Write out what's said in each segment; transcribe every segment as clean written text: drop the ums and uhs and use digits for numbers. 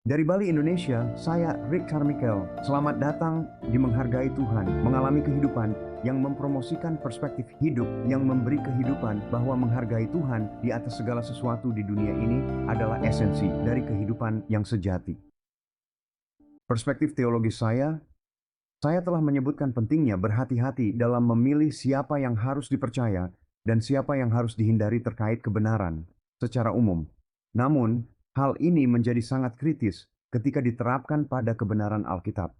Dari Bali, Indonesia, saya Rick Carmichael. Selamat datang di Menghargai Tuhan, mengalami kehidupan yang mempromosikan perspektif hidup yang memberi kehidupan bahwa menghargai Tuhan di atas segala sesuatu di dunia ini adalah esensi dari kehidupan yang sejati. Perspektif teologis saya telah menyebutkan pentingnya berhati-hati dalam memilih siapa yang harus dipercaya dan siapa yang harus dihindari terkait kebenaran secara umum. Namun, hal ini menjadi sangat kritis ketika diterapkan pada kebenaran Alkitab.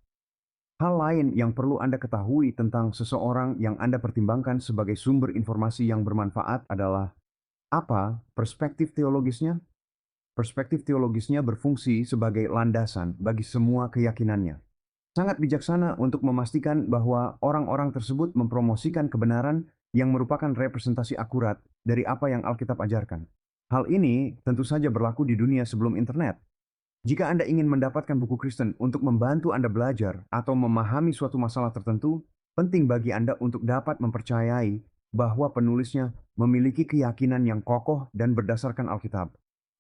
Hal lain yang perlu Anda ketahui tentang seseorang yang Anda pertimbangkan sebagai sumber informasi yang bermanfaat adalah apa perspektif teologisnya? Perspektif teologisnya berfungsi sebagai landasan bagi semua keyakinannya. Sangat bijaksana untuk memastikan bahwa orang-orang tersebut mempromosikan kebenaran yang merupakan representasi akurat dari apa yang Alkitab ajarkan. Hal ini tentu saja berlaku di dunia sebelum internet. Jika Anda ingin mendapatkan buku Kristen untuk membantu Anda belajar atau memahami suatu masalah tertentu, penting bagi Anda untuk dapat mempercayai bahwa penulisnya memiliki keyakinan yang kokoh dan berdasarkan Alkitab.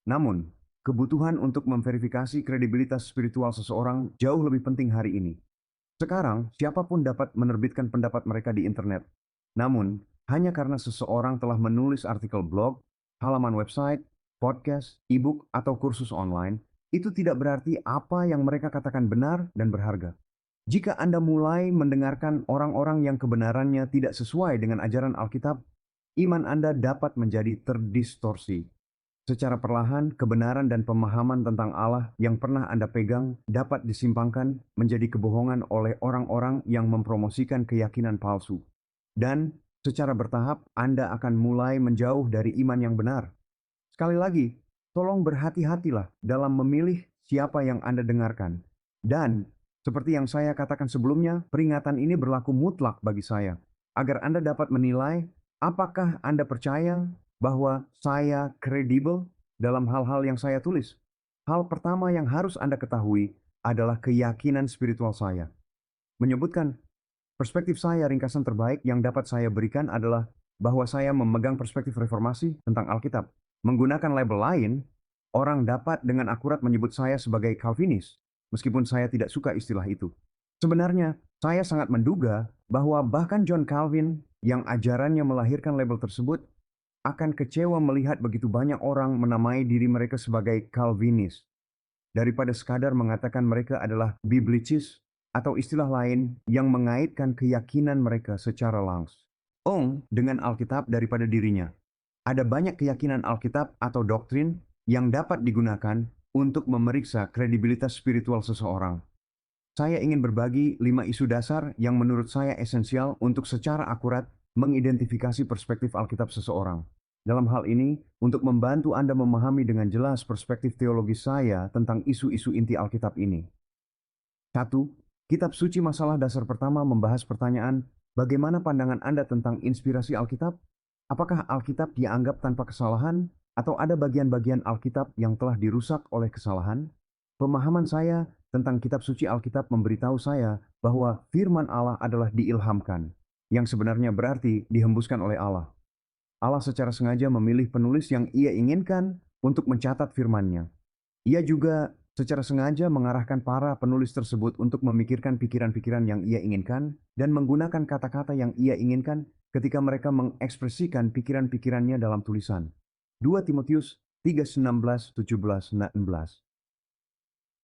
Namun, kebutuhan untuk memverifikasi kredibilitas spiritual seseorang jauh lebih penting hari ini. Sekarang, siapapun dapat menerbitkan pendapat mereka di internet. Namun, hanya karena seseorang telah menulis artikel blog, halaman website, podcast, e-book, atau kursus online, itu tidak berarti apa yang mereka katakan benar dan berharga. Jika Anda mulai mendengarkan orang-orang yang kebenarannya tidak sesuai dengan ajaran Alkitab, iman Anda dapat menjadi terdistorsi. Secara perlahan, kebenaran dan pemahaman tentang Allah yang pernah Anda pegang dapat disimpangkan menjadi kebohongan oleh orang-orang yang mempromosikan keyakinan palsu. Dan secara bertahap, Anda akan mulai menjauh dari iman yang benar. Sekali lagi, tolong berhati-hatilah dalam memilih siapa yang Anda dengarkan. Dan, seperti yang saya katakan sebelumnya, peringatan ini berlaku mutlak bagi saya, agar Anda dapat menilai apakah Anda percaya bahwa saya kredibel dalam hal-hal yang saya tulis. Hal pertama yang harus Anda ketahui adalah keyakinan spiritual saya. Menyebutkan perspektif saya, ringkasan terbaik yang dapat saya berikan adalah bahwa saya memegang perspektif reformasi tentang Alkitab. Menggunakan label lain, orang dapat dengan akurat menyebut saya sebagai Calvinis, meskipun saya tidak suka istilah itu. Sebenarnya, saya sangat menduga bahwa bahkan John Calvin yang ajarannya melahirkan label tersebut akan kecewa melihat begitu banyak orang menamai diri mereka sebagai Calvinis, daripada sekadar mengatakan mereka adalah Biblicis atau istilah lain yang mengaitkan keyakinan mereka secara langsung dengan Alkitab daripada dirinya. Ada banyak keyakinan Alkitab atau doktrin yang dapat digunakan untuk memeriksa kredibilitas spiritual seseorang. Saya ingin berbagi 5 isu dasar yang menurut saya esensial untuk secara akurat mengidentifikasi perspektif Alkitab seseorang. Dalam hal ini, untuk membantu Anda memahami dengan jelas perspektif teologis saya tentang isu-isu inti Alkitab ini. 1. Kitab suci masalah dasar pertama membahas pertanyaan, bagaimana pandangan Anda tentang inspirasi Alkitab? Apakah Alkitab dianggap tanpa kesalahan, atau ada bagian-bagian Alkitab yang telah dirusak oleh kesalahan? Pemahaman saya tentang kitab suci Alkitab memberitahu saya bahwa firman Allah adalah diilhamkan, yang sebenarnya berarti dihembuskan oleh Allah. Allah secara sengaja memilih penulis yang Ia inginkan untuk mencatat firman-Nya. Ia juga secara sengaja mengarahkan para penulis tersebut untuk memikirkan pikiran-pikiran yang Ia inginkan dan menggunakan kata-kata yang Ia inginkan ketika mereka mengekspresikan pikiran-pikirannya dalam tulisan. 2 Timotius 3:16, 17, 16.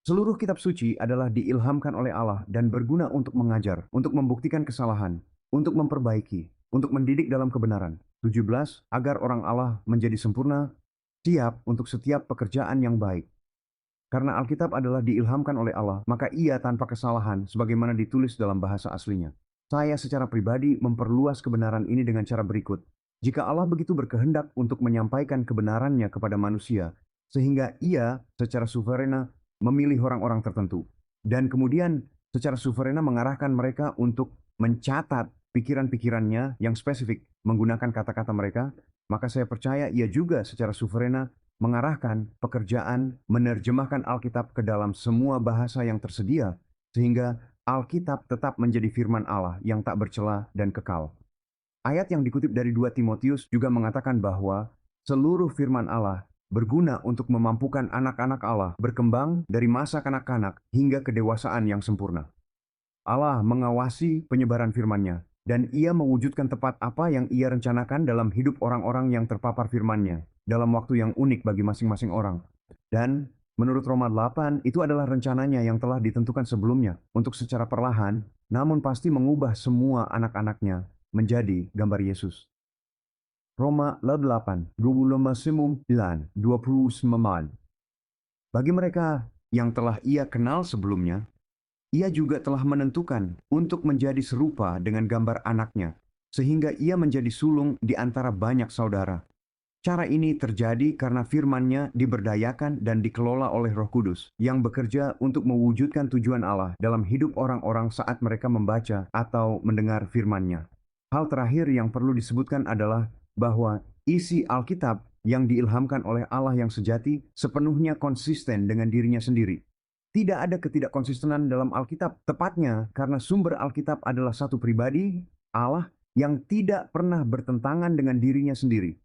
Seluruh kitab suci adalah diilhamkan oleh Allah dan berguna untuk mengajar, untuk membuktikan kesalahan, untuk memperbaiki, untuk mendidik dalam kebenaran. 17. Agar orang Allah menjadi sempurna, siap untuk setiap pekerjaan yang baik. Karena Alkitab adalah diilhamkan oleh Allah, maka ia tanpa kesalahan sebagaimana ditulis dalam bahasa aslinya. Saya secara pribadi memperluas kebenaran ini dengan cara berikut. Jika Allah begitu berkehendak untuk menyampaikan kebenarannya kepada manusia, sehingga ia secara suverena memilih orang-orang tertentu, dan kemudian secara suverena mengarahkan mereka untuk mencatat pikiran-pikirannya yang spesifik menggunakan kata-kata mereka, maka saya percaya ia juga secara suverena mengarahkan pekerjaan menerjemahkan Alkitab ke dalam semua bahasa yang tersedia, sehingga Alkitab tetap menjadi firman Allah yang tak bercela dan kekal. Ayat yang dikutip dari 2 Timotius juga mengatakan bahwa seluruh firman Allah berguna untuk memampukan anak-anak Allah berkembang dari masa kanak-kanak hingga kedewasaan yang sempurna. Allah mengawasi penyebaran firman-Nya, dan Ia mewujudkan tepat apa yang Ia rencanakan dalam hidup orang-orang yang terpapar firman-Nya dalam waktu yang unik bagi masing-masing orang. Dan menurut Roma 8, itu adalah rencananya yang telah ditentukan sebelumnya untuk secara perlahan, namun pasti mengubah semua anak-anaknya menjadi gambar Yesus. Roma 8, 29, 29. Bagi mereka yang telah Ia kenal sebelumnya, Ia juga telah menentukan untuk menjadi serupa dengan gambar anaknya, sehingga Ia menjadi sulung di antara banyak saudara. Cara ini terjadi karena firman-Nya diberdayakan dan dikelola oleh Roh Kudus yang bekerja untuk mewujudkan tujuan Allah dalam hidup orang-orang saat mereka membaca atau mendengar firman-Nya. Hal terakhir yang perlu disebutkan adalah bahwa isi Alkitab yang diilhamkan oleh Allah yang sejati sepenuhnya konsisten dengan dirinya sendiri. Tidak ada ketidakkonsistenan dalam Alkitab, tepatnya karena sumber Alkitab adalah satu pribadi, Allah, yang tidak pernah bertentangan dengan dirinya sendiri.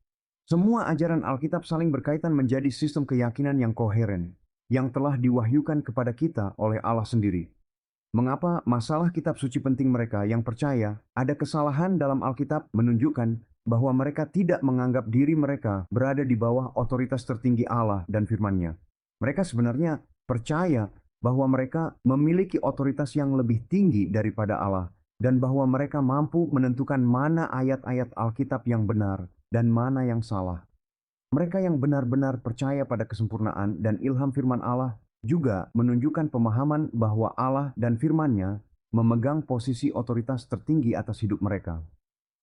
Semua ajaran Alkitab saling berkaitan menjadi sistem keyakinan yang koheren, yang telah diwahyukan kepada kita oleh Allah sendiri. Mengapa masalah kitab suci penting mereka yang percaya ada kesalahan dalam Alkitab menunjukkan bahwa mereka tidak menganggap diri mereka berada di bawah otoritas tertinggi Allah dan firman-Nya. Mereka sebenarnya percaya bahwa mereka memiliki otoritas yang lebih tinggi daripada Allah dan bahwa mereka mampu menentukan mana ayat-ayat Alkitab yang benar dan mana yang salah. Mereka yang benar-benar percaya pada kesempurnaan dan ilham firman Allah juga menunjukkan pemahaman bahwa Allah dan firman-Nya memegang posisi otoritas tertinggi atas hidup mereka.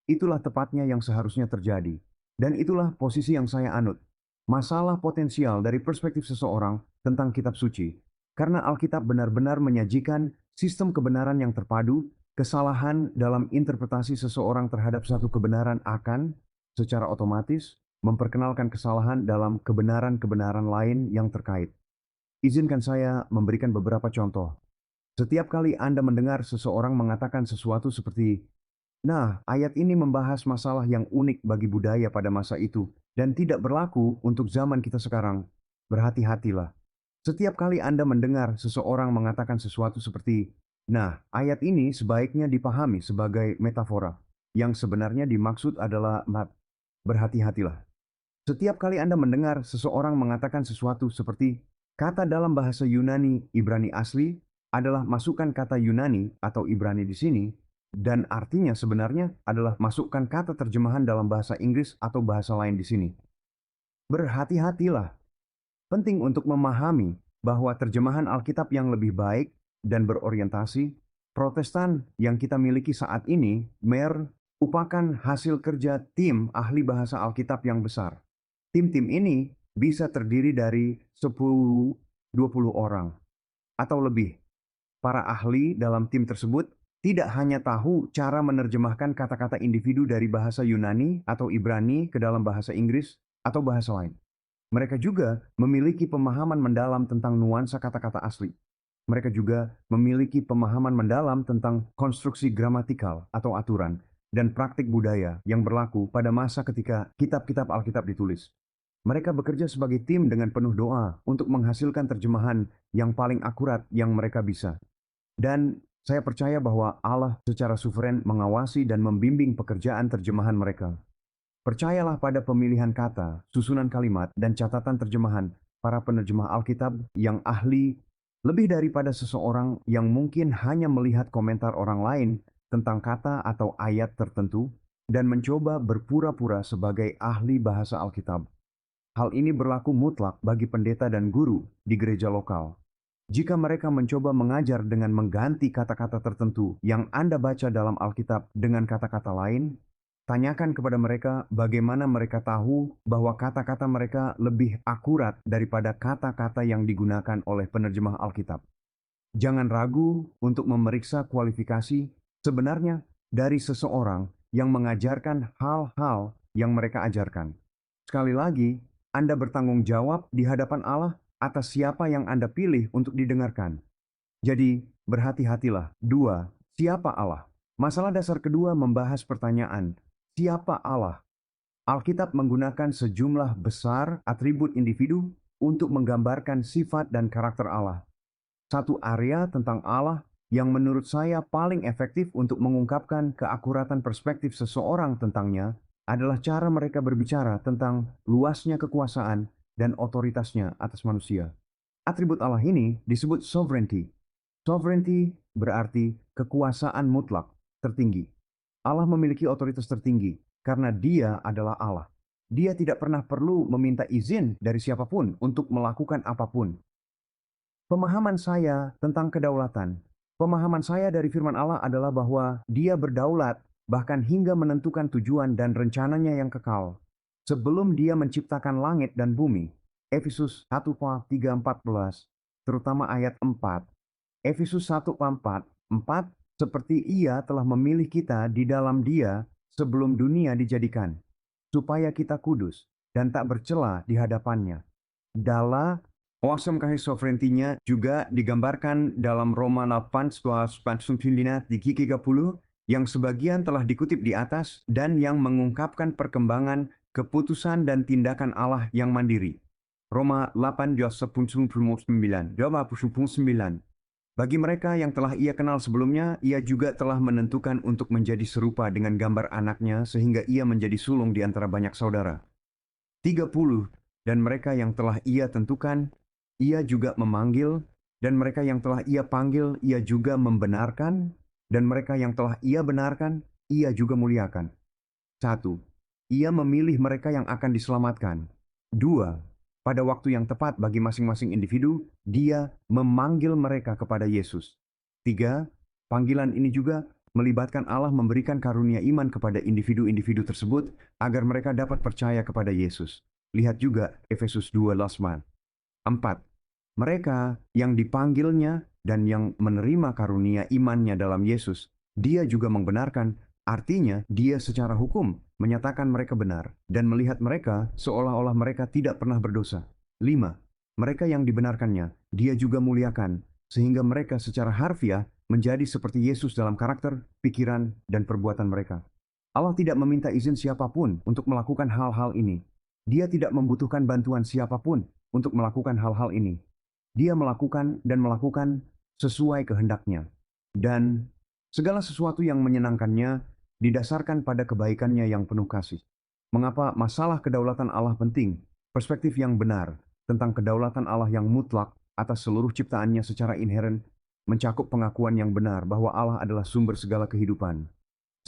Itulah tepatnya yang seharusnya terjadi. Dan itulah posisi yang saya anut. Masalah potensial dari perspektif seseorang tentang kitab suci. Karena Alkitab benar-benar menyajikan sistem kebenaran yang terpadu, kesalahan dalam interpretasi seseorang terhadap satu kebenaran akan, secara otomatis, memperkenalkan kesalahan dalam kebenaran-kebenaran lain yang terkait. Izinkan saya memberikan beberapa contoh. Setiap kali Anda mendengar seseorang mengatakan sesuatu seperti, "Nah, ayat ini membahas masalah yang unik bagi budaya pada masa itu dan tidak berlaku untuk zaman kita sekarang," berhati-hatilah. Setiap kali Anda mendengar seseorang mengatakan sesuatu seperti, "Nah, ayat ini sebaiknya dipahami sebagai metafora, yang sebenarnya dimaksud adalah map," berhati-hatilah. Setiap kali Anda mendengar seseorang mengatakan sesuatu seperti, "Kata dalam bahasa Yunani Ibrani asli adalah masukan kata Yunani atau Ibrani di sini, dan artinya sebenarnya adalah masukkan kata terjemahan dalam bahasa Inggris atau bahasa lain di sini." Berhati-hatilah. Penting untuk memahami bahwa terjemahan Alkitab yang lebih baik dan berorientasi, Protestan yang kita miliki saat ini, merupakan hasil kerja tim ahli bahasa Alkitab yang besar. Tim-tim ini bisa terdiri dari 10-20 orang atau lebih. Para ahli dalam tim tersebut tidak hanya tahu cara menerjemahkan kata-kata individu dari bahasa Yunani atau Ibrani ke dalam bahasa Inggris atau bahasa lain. Mereka juga memiliki pemahaman mendalam tentang nuansa kata-kata asli. Mereka juga memiliki pemahaman mendalam tentang konstruksi gramatikal atau aturan dan praktik budaya yang berlaku pada masa ketika kitab-kitab Alkitab ditulis. Mereka bekerja sebagai tim dengan penuh doa untuk menghasilkan terjemahan yang paling akurat yang mereka bisa. Dan saya percaya bahwa Allah secara suveren mengawasi dan membimbing pekerjaan terjemahan mereka. Percayalah pada pemilihan kata, susunan kalimat, dan catatan terjemahan para penerjemah Alkitab yang ahli lebih daripada seseorang yang mungkin hanya melihat komentar orang lain tentang kata atau ayat tertentu dan mencoba berpura-pura sebagai ahli bahasa Alkitab. Hal ini berlaku mutlak bagi pendeta dan guru di gereja lokal. Jika mereka mencoba mengajar dengan mengganti kata-kata tertentu yang Anda baca dalam Alkitab dengan kata-kata lain, tanyakan kepada mereka bagaimana mereka tahu bahwa kata-kata mereka lebih akurat daripada kata-kata yang digunakan oleh penerjemah Alkitab. Jangan ragu untuk memeriksa kualifikasi sebenarnya dari seseorang yang mengajarkan hal-hal yang mereka ajarkan. Sekali lagi, Anda bertanggung jawab di hadapan Allah atas siapa yang Anda pilih untuk didengarkan. Jadi, berhati-hatilah. 2. Siapa Allah? Masalah dasar kedua membahas pertanyaan, siapa Allah? Alkitab menggunakan sejumlah besar atribut individu untuk menggambarkan sifat dan karakter Allah. Satu area tentang Allah yang menurut saya paling efektif untuk mengungkapkan keakuratan perspektif seseorang tentangnya adalah cara mereka berbicara tentang luasnya kekuasaan dan otoritasnya atas manusia. Atribut Allah ini disebut sovereignty. Sovereignty berarti kekuasaan mutlak tertinggi. Allah memiliki otoritas tertinggi karena Dia adalah Allah. Dia tidak pernah perlu meminta izin dari siapapun untuk melakukan apapun. Pemahaman saya tentang kedaulatan, pemahaman saya dari firman Allah adalah bahwa Dia berdaulat bahkan hingga menentukan tujuan dan rencananya yang kekal. Sebelum Dia menciptakan langit dan bumi, Efesus 1:3-14, terutama ayat 4. Efesus 1:4, seperti Ia telah memilih kita di dalam Dia sebelum dunia dijadikan, supaya kita kudus dan tak bercela di hadapannya. Dala awesome kasih sovereignty-nya juga digambarkan dalam Roma 8:9 di Gigi 30 yang sebagian telah dikutip di atas dan yang mengungkapkan perkembangan keputusan dan tindakan Allah yang mandiri. Roma 8:9. Bagi mereka yang telah Ia kenal sebelumnya, Ia juga telah menentukan untuk menjadi serupa dengan gambar anaknya sehingga Ia menjadi sulung di antara banyak saudara. 30. Dan mereka yang telah Ia tentukan, Ia juga memanggil, dan mereka yang telah Ia panggil, Ia juga membenarkan, dan mereka yang telah Ia benarkan, Ia juga muliakan. 1. Ia memilih mereka yang akan diselamatkan. 2. Pada waktu yang tepat bagi masing-masing individu, Dia memanggil mereka kepada Yesus. 3. Panggilan ini juga melibatkan Allah memberikan karunia iman kepada individu-individu tersebut agar mereka dapat percaya kepada Yesus. Lihat juga Efesus 2:8. 4. Mereka yang dipanggilnya dan yang menerima karunia imannya dalam Yesus, Dia juga membenarkan. Artinya, Dia secara hukum menyatakan mereka benar dan melihat mereka seolah-olah mereka tidak pernah berdosa. 5. Mereka yang dibenarkannya, Dia juga muliakan, sehingga mereka secara harfiah menjadi seperti Yesus dalam karakter, pikiran, dan perbuatan mereka. Allah tidak meminta izin siapapun untuk melakukan hal-hal ini. Dia tidak membutuhkan bantuan siapapun untuk melakukan hal-hal ini. Dia melakukan dan melakukan sesuai kehendaknya. Dan segala sesuatu yang menyenangkannya didasarkan pada kebaikannya yang penuh kasih. Mengapa masalah kedaulatan Allah penting? Perspektif yang benar tentang kedaulatan Allah yang mutlak atas seluruh ciptaannya secara inheren mencakup pengakuan yang benar bahwa Allah adalah sumber segala kehidupan.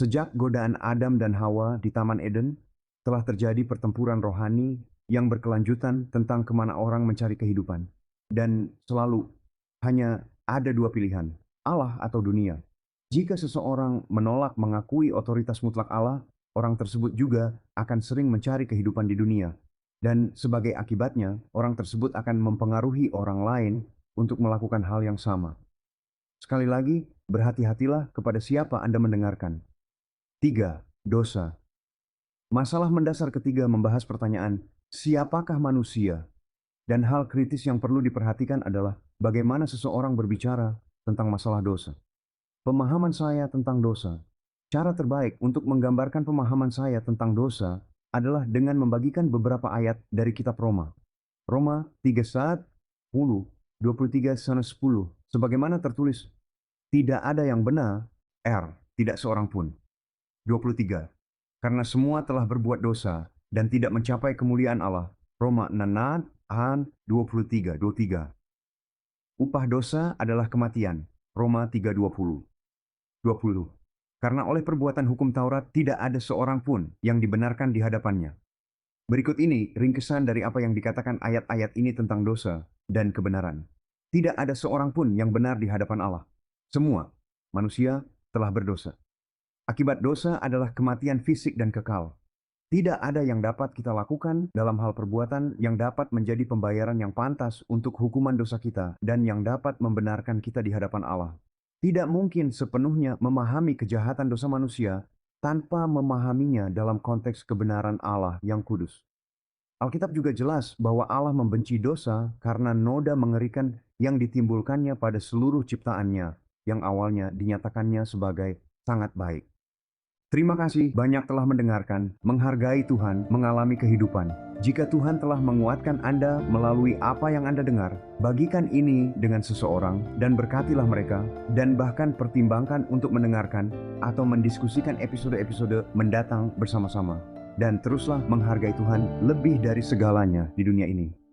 Sejak godaan Adam dan Hawa di Taman Eden, telah terjadi pertempuran rohani yang berkelanjutan tentang kemana orang mencari kehidupan. Dan selalu hanya ada dua pilihan, Allah atau dunia. Jika seseorang menolak mengakui otoritas mutlak Allah, orang tersebut juga akan sering mencari kehidupan di dunia. Dan sebagai akibatnya, orang tersebut akan mempengaruhi orang lain untuk melakukan hal yang sama. Sekali lagi, berhati-hatilah kepada siapa Anda mendengarkan. 3. Dosa. Masalah mendasar ketiga membahas pertanyaan, siapakah manusia? Dan hal kritis yang perlu diperhatikan adalah bagaimana seseorang berbicara tentang masalah dosa. Pemahaman saya tentang dosa. Cara terbaik untuk menggambarkan pemahaman saya tentang dosa adalah dengan membagikan beberapa ayat dari kitab Roma. Roma 3:10, 23:10. Sebagaimana tertulis, tidak ada yang benar, tidak seorang pun. 23. Karena semua telah berbuat dosa dan tidak mencapai kemuliaan Allah. Roma 6:23. Upah dosa adalah kematian. Roma 3:20. Karena oleh perbuatan hukum Taurat tidak ada seorang pun yang dibenarkan di hadapannya. Berikut ini ringkesan dari apa yang dikatakan ayat-ayat ini tentang dosa dan kebenaran. Tidak ada seorang pun yang benar di hadapan Allah. Semua manusia telah berdosa. Akibat dosa adalah kematian fisik dan kekal. Tidak ada yang dapat kita lakukan dalam hal perbuatan yang dapat menjadi pembayaran yang pantas untuk hukuman dosa kita dan yang dapat membenarkan kita di hadapan Allah. Tidak mungkin sepenuhnya memahami kejahatan dosa manusia tanpa memahaminya dalam konteks kebenaran Allah yang kudus. Alkitab juga jelas bahwa Allah membenci dosa karena noda mengerikan yang ditimbulkannya pada seluruh ciptaannya yang awalnya dinyatakannya sebagai sangat baik. Terima kasih banyak telah mendengarkan. Menghargai Tuhan, mengalami kehidupan. Jika Tuhan telah menguatkan Anda melalui apa yang Anda dengar, bagikan ini dengan seseorang dan berkatilah mereka, dan bahkan pertimbangkan untuk mendengarkan atau mendiskusikan episode-episode mendatang bersama-sama. Dan teruslah menghargai Tuhan lebih dari segalanya di dunia ini.